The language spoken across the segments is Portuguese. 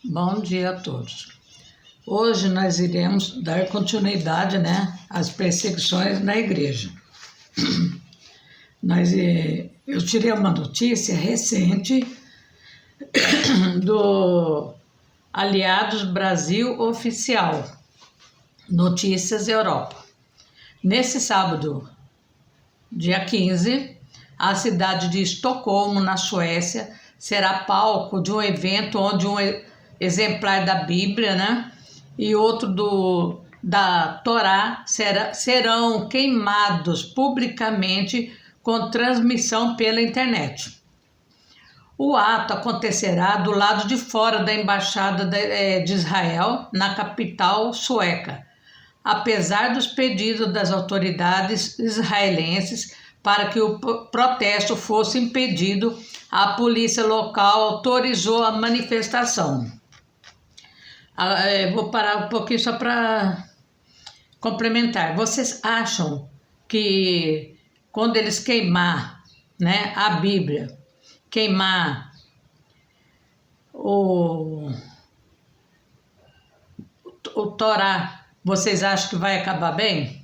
Bom dia a todos. Hoje nós iremos dar continuidade, às perseguições na igreja. Eu tirei uma notícia recente do Aliados Brasil Oficial, Notícias Europa. Nesse sábado, dia 15, a cidade de Estocolmo, na Suécia, será palco de um evento onde um exemplar da Bíblia, e outro da Torá serão queimados publicamente com transmissão pela internet. O ato acontecerá do lado de fora da Embaixada de Israel, na capital sueca, apesar dos pedidos das autoridades israelenses para que o protesto fosse impedido. A polícia local autorizou a manifestação. Vou parar um pouquinho só para complementar. Vocês acham que quando eles queimar, a Bíblia, queimar o Torá, vocês acham que vai acabar bem?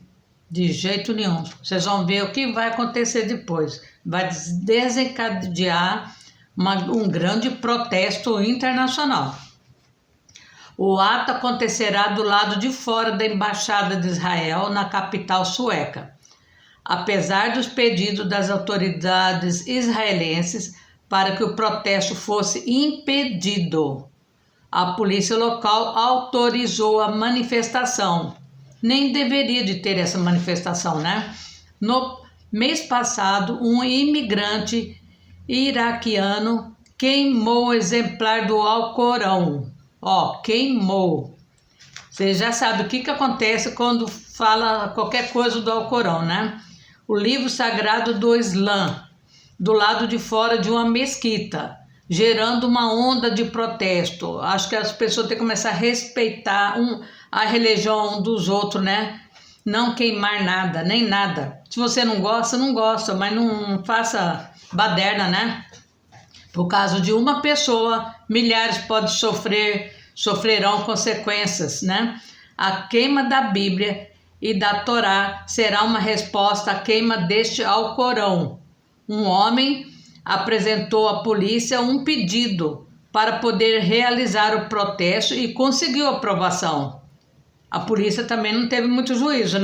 De jeito nenhum. Vocês vão ver o que vai acontecer depois. Vai desencadear um grande protesto internacional. O ato acontecerá do lado de fora da Embaixada de Israel, na capital sueca. Apesar dos pedidos das autoridades israelenses para que o protesto fosse impedido, a polícia local autorizou a manifestação. Nem deveria de ter essa manifestação, No mês passado, um imigrante iraquiano queimou o exemplar do Alcorão. Queimou. Você já sabe o que acontece quando fala qualquer coisa do Alcorão, O livro sagrado do Islã, do lado de fora de uma mesquita, gerando uma onda de protesto. Acho que as pessoas têm que começar a respeitar a religião dos outros, Não queimar nada, nem nada. Se você não gosta, mas não faça baderna, Por causa de uma pessoa, milhares sofrerão consequências, A queima da Bíblia e da Torá será uma resposta à queima deste Alcorão. Um homem apresentou à polícia um pedido para poder realizar o protesto e conseguiu aprovação. A polícia também não teve muito juízo,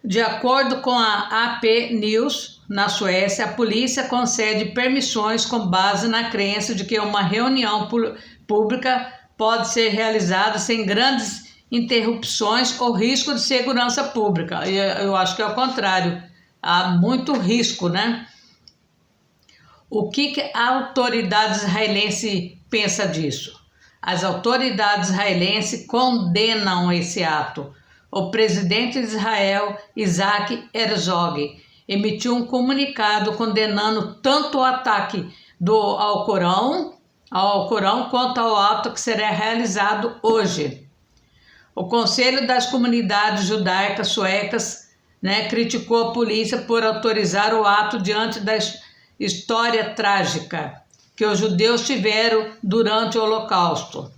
De acordo com a AP News, na Suécia, a polícia concede permissões com base na crença de que uma reunião pública pode ser realizada sem grandes interrupções ou risco de segurança pública. Eu acho que é o contrário, há muito risco, O que a autoridade israelense pensa disso? As autoridades israelenses condenam esse ato. O presidente de Israel, Isaac Herzog, emitiu um comunicado condenando tanto o ataque ao Alcorão quanto ao ato que será realizado hoje. O Conselho das Comunidades Judaicas Suecas criticou a polícia por autorizar o ato diante da história trágica que os judeus tiveram durante o Holocausto.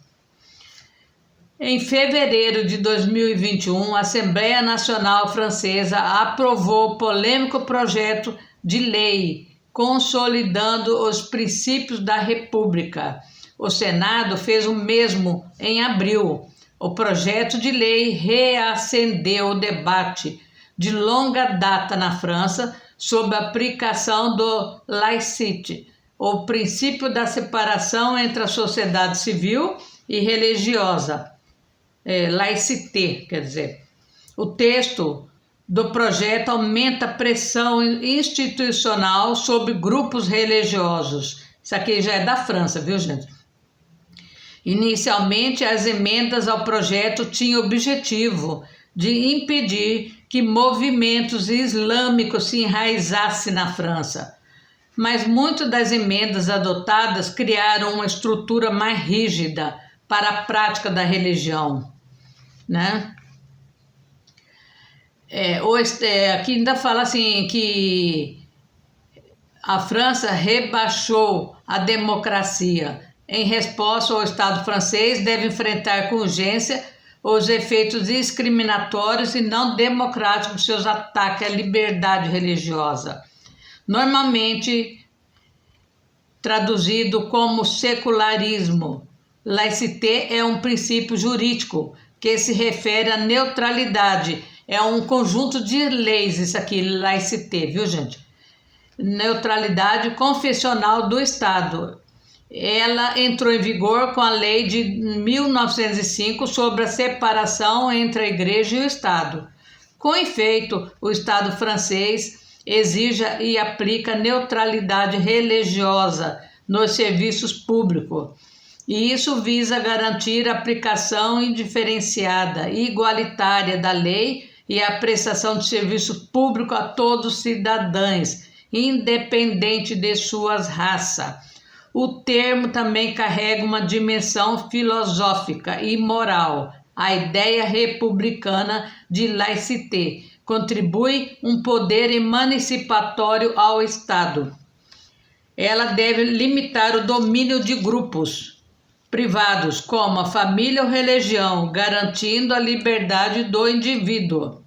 Em fevereiro de 2021, a Assembleia Nacional Francesa aprovou o polêmico projeto de lei consolidando os princípios da República. O Senado fez o mesmo em abril. O projeto de lei reacendeu o debate de longa data na França sobre a aplicação do laïcité, o princípio da separação entre a sociedade civil e religiosa. Laïcité, quer dizer. O texto do projeto aumenta a pressão institucional sobre grupos religiosos. Isso aqui já é da França, viu, gente? Inicialmente, as emendas ao projeto tinham o objetivo de impedir que movimentos islâmicos se enraizassem na França. Mas muitas das emendas adotadas criaram uma estrutura mais rígida para a prática da religião, Aqui ainda fala assim que a França rebaixou a democracia em resposta ao Estado francês, deve enfrentar com urgência os efeitos discriminatórios e não democráticos de seus ataques à liberdade religiosa. Normalmente traduzido como secularismo, laïcité é um princípio jurídico que se refere à neutralidade. É um conjunto de leis, isso aqui, laïcité, viu, gente? Neutralidade confessional do Estado. Ela entrou em vigor com a lei de 1905 sobre a separação entre a Igreja e o Estado. Com efeito, o Estado francês exige e aplica neutralidade religiosa nos serviços públicos. E isso visa garantir a aplicação indiferenciada e igualitária da lei e a prestação de serviço público a todos os cidadãos, independente de suas raças. O termo também carrega uma dimensão filosófica e moral. A ideia republicana de laïcité contribui um poder emancipatório ao Estado. Ela deve limitar o domínio de grupos privados, como a família ou religião, garantindo a liberdade do indivíduo.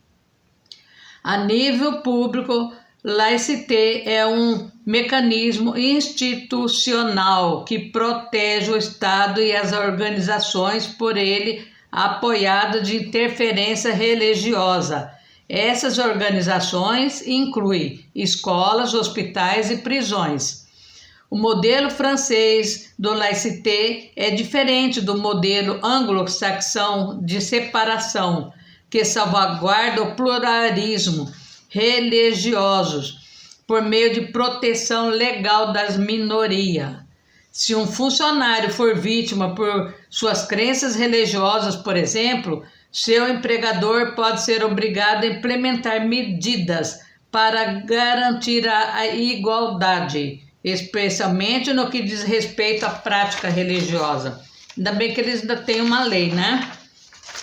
A nível público, laïcité é um mecanismo institucional que protege o Estado e as organizações por ele apoiadas de interferência religiosa. Essas organizações incluem escolas, hospitais e prisões. O modelo francês do laïcité é diferente do modelo anglo-saxão de separação, que salvaguarda o pluralismo religioso por meio de proteção legal das minorias. Se um funcionário for vítima por suas crenças religiosas, por exemplo, seu empregador pode ser obrigado a implementar medidas para garantir a igualdade, especialmente no que diz respeito à prática religiosa. Ainda bem que eles ainda têm uma lei, né?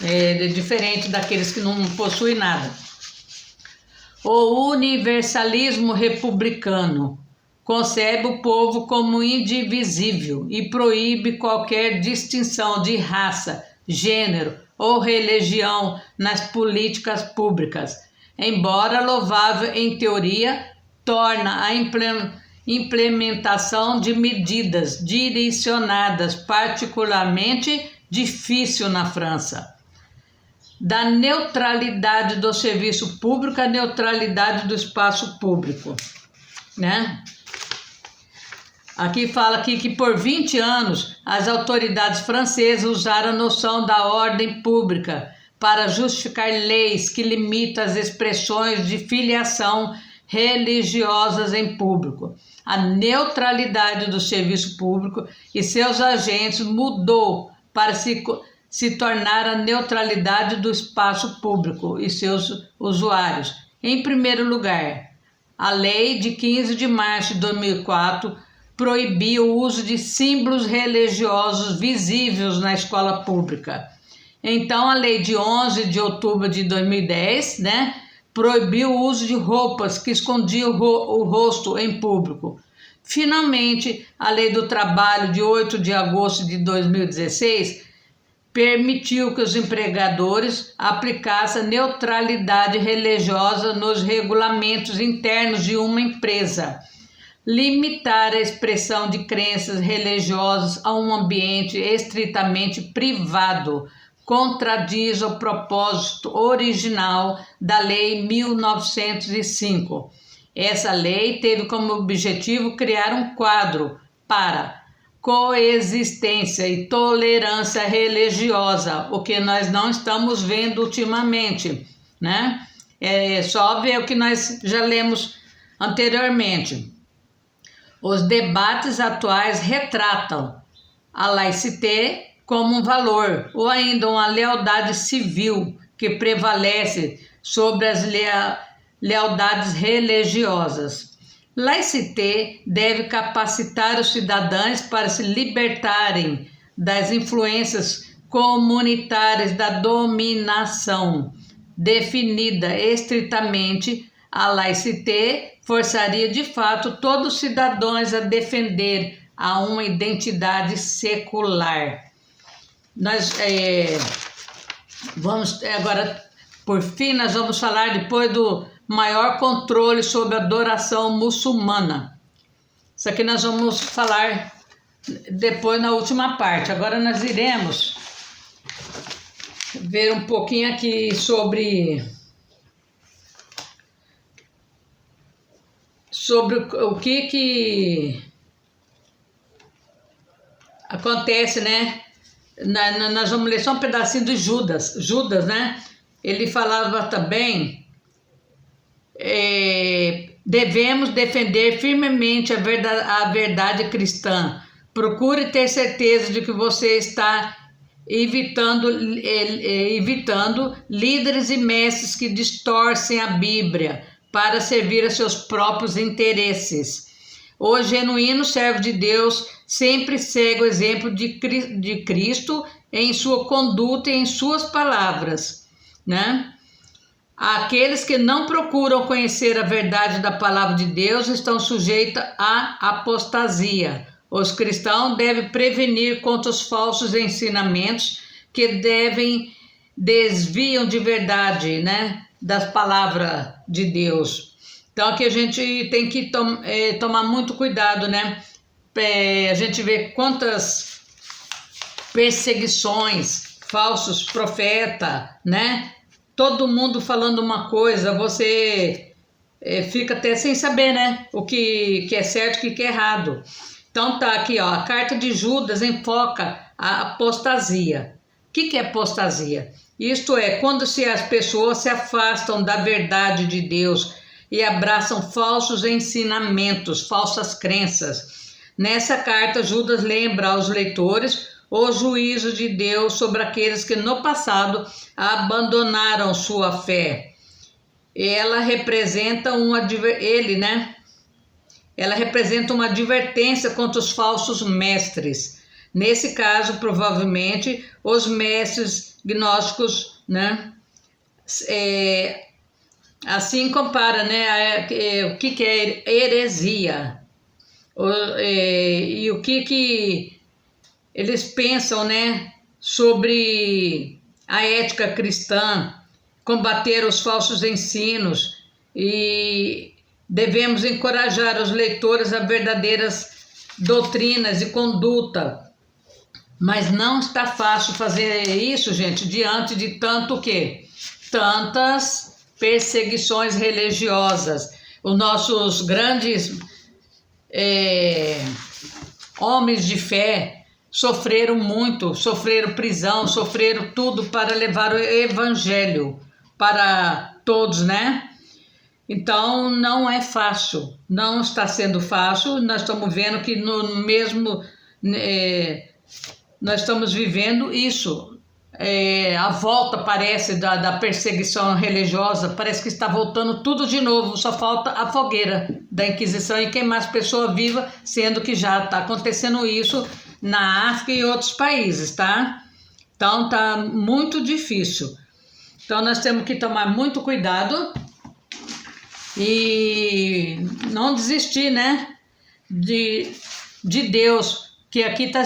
É diferente daqueles que não possuem nada. O universalismo republicano concebe o povo como indivisível e proíbe qualquer distinção de raça, gênero ou religião nas políticas públicas. Embora louvável em teoria, torna a implementação de medidas direcionadas particularmente difícil na França. Da neutralidade do serviço público à neutralidade do espaço público, né? Aqui fala que por 20 anos as autoridades francesas usaram a noção da ordem pública para justificar leis que limitam as expressões de filiação religiosas em público. A neutralidade do serviço público e seus agentes mudou para se tornar a neutralidade do espaço público e seus usuários. Em primeiro lugar, a Lei de 15 de março de 2004 proibiu o uso de símbolos religiosos visíveis na escola pública. Então, a Lei de 11 de outubro de 2010, né, proibiu o uso de roupas que escondiam o rosto em público. Finalmente, a Lei do Trabalho de 8 de agosto de 2016 permitiu que os empregadores aplicassem neutralidade religiosa nos regulamentos internos de uma empresa. Limitar a expressão de crenças religiosas a um ambiente estritamente privado contradiz o propósito original da Lei 1905. Essa lei teve como objetivo criar um quadro para coexistência e tolerância religiosa, o que nós não estamos vendo ultimamente, né? É só ver o que nós já lemos anteriormente. Os debates atuais retratam a laïcité como um valor ou ainda uma lealdade civil que prevalece sobre as lealdades religiosas. Laïcité deve capacitar os cidadãos para se libertarem das influências comunitárias da dominação. Definida estritamente, a laïcité forçaria de fato todos os cidadãos a defender a uma identidade secular. Nós vamos agora, por fim, nós vamos falar depois do maior controle sobre a adoração muçulmana. Isso aqui nós vamos falar depois na última parte. Agora nós iremos ver um pouquinho aqui sobre o que acontece, né? Nós vamos ler só um pedacinho de Judas. Judas, né? Ele falava também: devemos defender firmemente a verdade cristã. Procure ter certeza de que você está evitando líderes e mestres que distorcem a Bíblia para servir a seus próprios interesses. O genuíno servo de Deus sempre segue o exemplo de Cristo em sua conduta e em suas palavras, né? Aqueles que não procuram conhecer a verdade da palavra de Deus estão sujeitos à apostasia. Os cristãos devem prevenir contra os falsos ensinamentos que desviam de verdade, né, das palavras de Deus. Então aqui a gente tem que tomar muito cuidado, né? A gente vê quantas perseguições, falsos profetas, né? Todo mundo falando uma coisa, você fica até sem saber, né? O que é certo e o que é errado. Então tá aqui, ó, a carta de Judas enfoca a apostasia. O que é apostasia? Isto é, quando as pessoas se afastam da verdade de Deus e abraçam falsos ensinamentos, falsas crenças. Nessa carta, Judas lembra aos leitores o juízo de Deus sobre aqueles que no passado abandonaram sua fé. Ela representa Ela representa uma advertência contra os falsos mestres. Nesse caso, provavelmente, os mestres gnósticos, né? Assim compara, né, o que é heresia e o que eles pensam, né, sobre a ética cristã, combater os falsos ensinos, e devemos encorajar os leitores a verdadeiras doutrinas e conduta. Mas não está fácil fazer isso, gente, diante de tantas perseguições religiosas. Os nossos grandes homens de fé sofreram muito, sofreram prisão, sofreram tudo para levar o evangelho para todos, né? Então não é fácil, não está sendo fácil. Nós estamos vendo que nós estamos vivendo isso. A volta, parece, da perseguição religiosa, parece que está voltando tudo de novo, só falta a fogueira da Inquisição e queimar as pessoas vivas, sendo que já está acontecendo isso na África e outros países, tá? Então está muito difícil. Então nós temos que tomar muito cuidado e não desistir, né, de Deus, que aqui está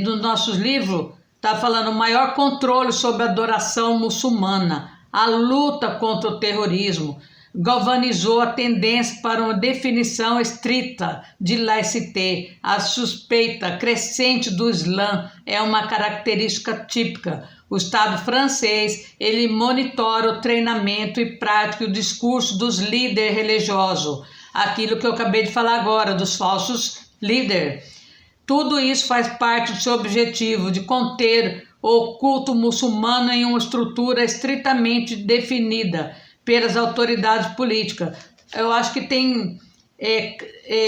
nos nossos livros. Está falando o maior controle sobre a adoração muçulmana, a luta contra o terrorismo, galvanizou a tendência para uma definição estrita de laicité. A suspeita crescente do Islã é uma característica típica. O Estado francês, ele monitora o treinamento e prática o discurso dos líderes religiosos, aquilo que eu acabei de falar agora, dos falsos líderes. Tudo isso faz parte do seu objetivo de conter o culto muçulmano em uma estrutura estritamente definida pelas autoridades políticas. Eu acho que tem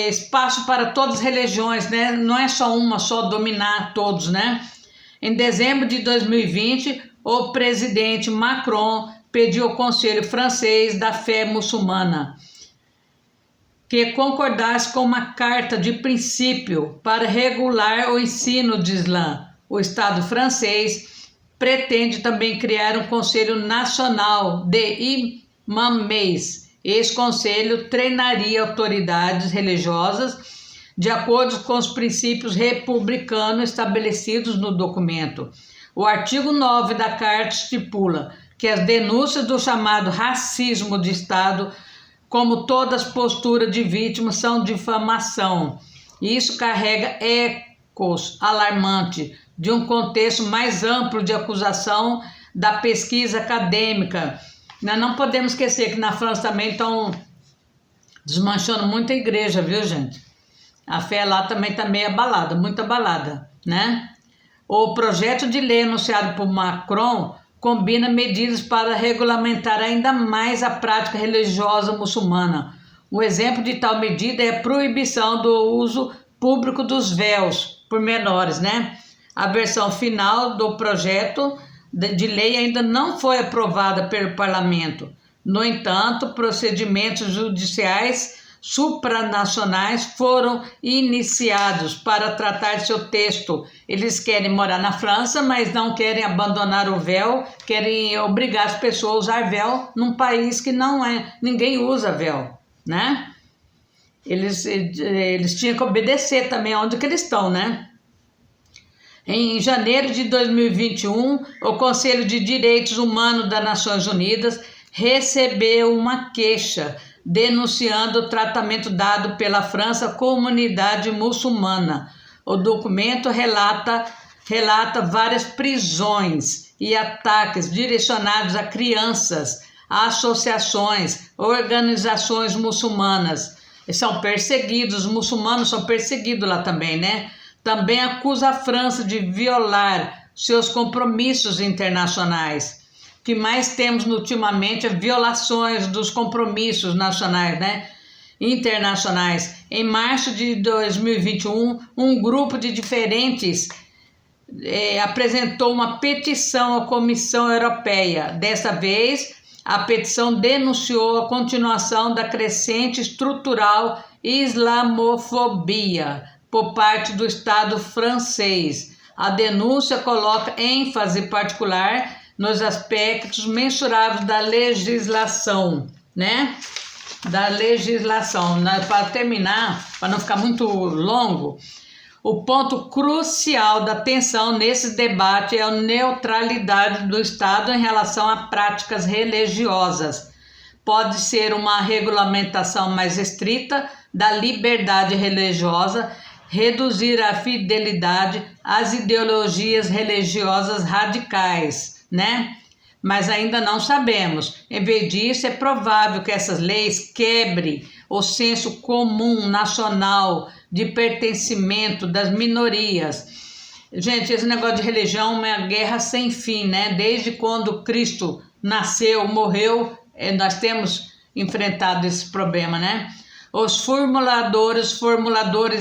espaço para todas as religiões, né? Não é só uma, só dominar todos, né? Em dezembro de 2020, o presidente Macron pediu ao Conselho Francês da Fé Muçulmana que concordasse com uma carta de princípio para regular o ensino de Islã. O Estado francês pretende também criar um Conselho Nacional de Imamês. Esse conselho treinaria autoridades religiosas de acordo com os princípios republicanos estabelecidos no documento. O artigo 9 da Carta estipula que as denúncias do chamado racismo de Estado, como todas as posturas de vítima, são difamação. Isso carrega ecos alarmantes de um contexto mais amplo de acusação da pesquisa acadêmica. Nós não podemos esquecer que na França também estão desmanchando muita igreja, viu, gente? A fé lá também está meio abalada, muito abalada, né? O projeto de lei anunciado por Macron combina medidas para regulamentar ainda mais a prática religiosa muçulmana. Um exemplo de tal medida é a proibição do uso público dos véus por menores, né? A versão final do projeto de lei ainda não foi aprovada pelo parlamento. No entanto, procedimentos judiciais supranacionais foram iniciados para tratar seu texto. Eles querem morar na França, mas não querem abandonar o véu, querem obrigar as pessoas a usar véu num país que ninguém usa véu, né? Eles tinham que obedecer também onde que eles estão, né? Em janeiro de 2021, o Conselho de Direitos Humanos das Nações Unidas recebeu uma queixa denunciando o tratamento dado pela França à comunidade muçulmana. O documento relata várias prisões e ataques direcionados a crianças, a associações, organizações muçulmanas. São perseguidos, os muçulmanos são perseguidos lá também, né? Também acusa a França de violar seus compromissos internacionais. O que mais temos ultimamente é violações dos compromissos nacionais, né? Internacionais. Em março de 2021, um grupo de diferentes apresentou uma petição à Comissão Europeia. Dessa vez, a petição denunciou a continuação da crescente estrutural islamofobia por parte do Estado francês. A denúncia coloca ênfase particular nos aspectos mensuráveis da legislação, né? Da legislação. Para terminar, para não ficar muito longo, o ponto crucial da atenção nesse debate é a neutralidade do Estado em relação a práticas religiosas. Pode ser uma regulamentação mais estrita da liberdade religiosa, reduzir a fidelidade às ideologias religiosas radicais, né? Mas ainda não sabemos. Em vez disso, é provável que essas leis quebrem o senso comum nacional de pertencimento das minorias. Gente, esse negócio de religião é uma guerra sem fim, né? Desde quando Cristo nasceu, morreu, nós temos enfrentado esse problema, né? Os formuladores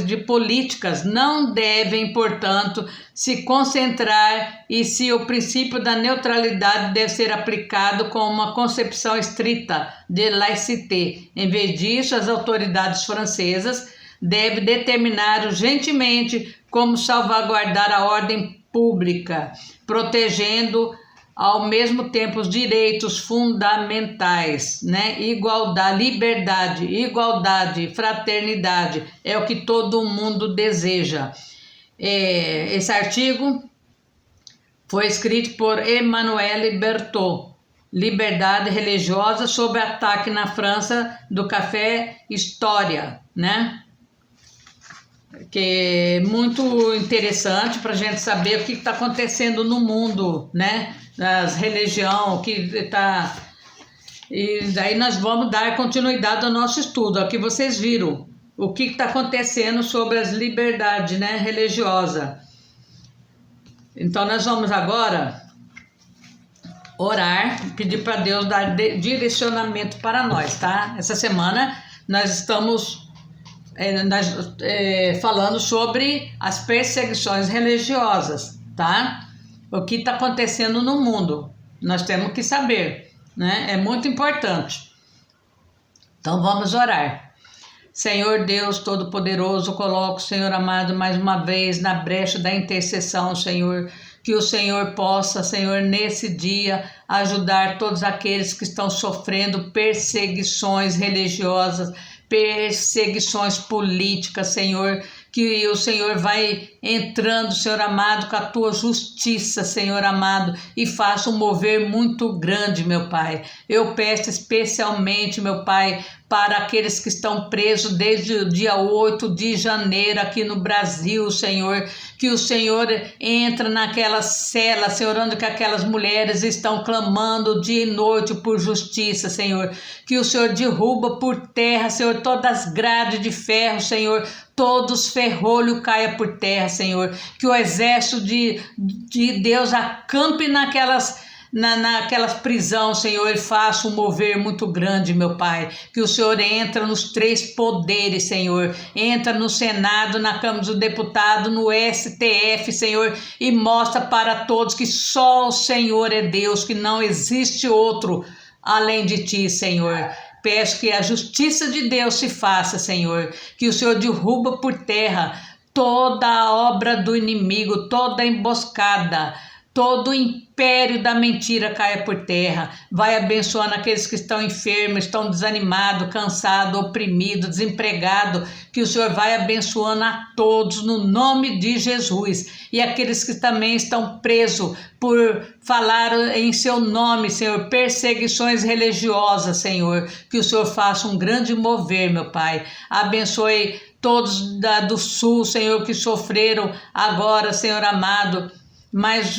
de políticas não devem, portanto, se concentrar e se o princípio da neutralidade deve ser aplicado com uma concepção estrita de laïcité. Em vez disso, as autoridades francesas devem determinar urgentemente como salvaguardar a ordem pública, protegendo ao mesmo tempo os direitos fundamentais, né? Igualdade, fraternidade, é o que todo mundo deseja. Esse artigo foi escrito por Emmanuel Berthaud, Liberdade Religiosa sob ataque na França, do Café História, né? Que é muito interessante para a gente saber o que está acontecendo no mundo, né? Das religiões, o que está... E daí nós vamos dar continuidade ao nosso estudo. Aqui vocês viram o que está acontecendo sobre as liberdades, né, religiosas. Então nós vamos agora orar, pedir para Deus dar direcionamento para nós, tá? Essa semana nós estamos falando sobre as perseguições religiosas, tá? O que está acontecendo no mundo, nós temos que saber, né? É muito importante. Então vamos orar. Senhor Deus Todo-Poderoso, coloco, Senhor amado, mais uma vez na brecha da intercessão, Senhor, que o Senhor possa, Senhor, nesse dia, ajudar todos aqueles que estão sofrendo perseguições religiosas, perseguições políticas, Senhor, que o Senhor vai entrando, Senhor amado, com a tua justiça, Senhor amado, e faça um mover muito grande, meu Pai. Eu peço especialmente, meu Pai, para aqueles que estão presos desde o dia 8 de janeiro aqui no Brasil, Senhor, que o Senhor entra naquelas celas, Senhor, onde que aquelas mulheres estão clamando dia e noite por justiça, Senhor, que o Senhor derruba por terra, Senhor, todas as grades de ferro, Senhor, todos os ferrolhos caia por terra, Senhor, que o exército de Deus acampe naquelas prisões, Senhor, e faça um mover muito grande, meu Pai, que o Senhor entra nos 3 poderes, Senhor, entra no Senado, na Câmara dos Deputados, no STF, Senhor, e mostra para todos que só o Senhor é Deus, que não existe outro além de Ti, Senhor. Peço que a justiça de Deus se faça, Senhor, que o Senhor derruba por terra toda a obra do inimigo, toda a emboscada, todo o império da mentira caia por terra. Vai abençoando aqueles que estão enfermos, estão desanimados, cansados, oprimidos, desempregados. Que o Senhor vai abençoando a todos no nome de Jesus. E aqueles que também estão presos por falar em seu nome, Senhor, perseguições religiosas, Senhor. Que o Senhor faça um grande mover, meu Pai. Abençoe todos do sul, Senhor, que sofreram agora, Senhor amado, mais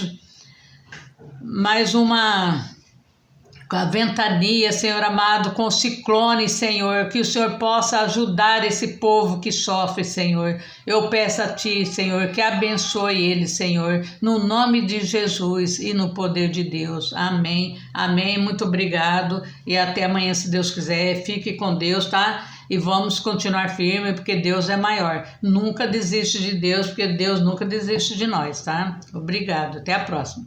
uma com a ventania, Senhor amado, com o ciclone, Senhor, que o Senhor possa ajudar esse povo que sofre, Senhor. Eu peço a Ti, Senhor, que abençoe eles, Senhor, no nome de Jesus e no poder de Deus. Amém, amém, muito obrigado e até amanhã, se Deus quiser. Fique com Deus, tá? E vamos continuar firme, porque Deus é maior. Nunca desiste de Deus, porque Deus nunca desiste de nós, tá? Obrigado, até a próxima.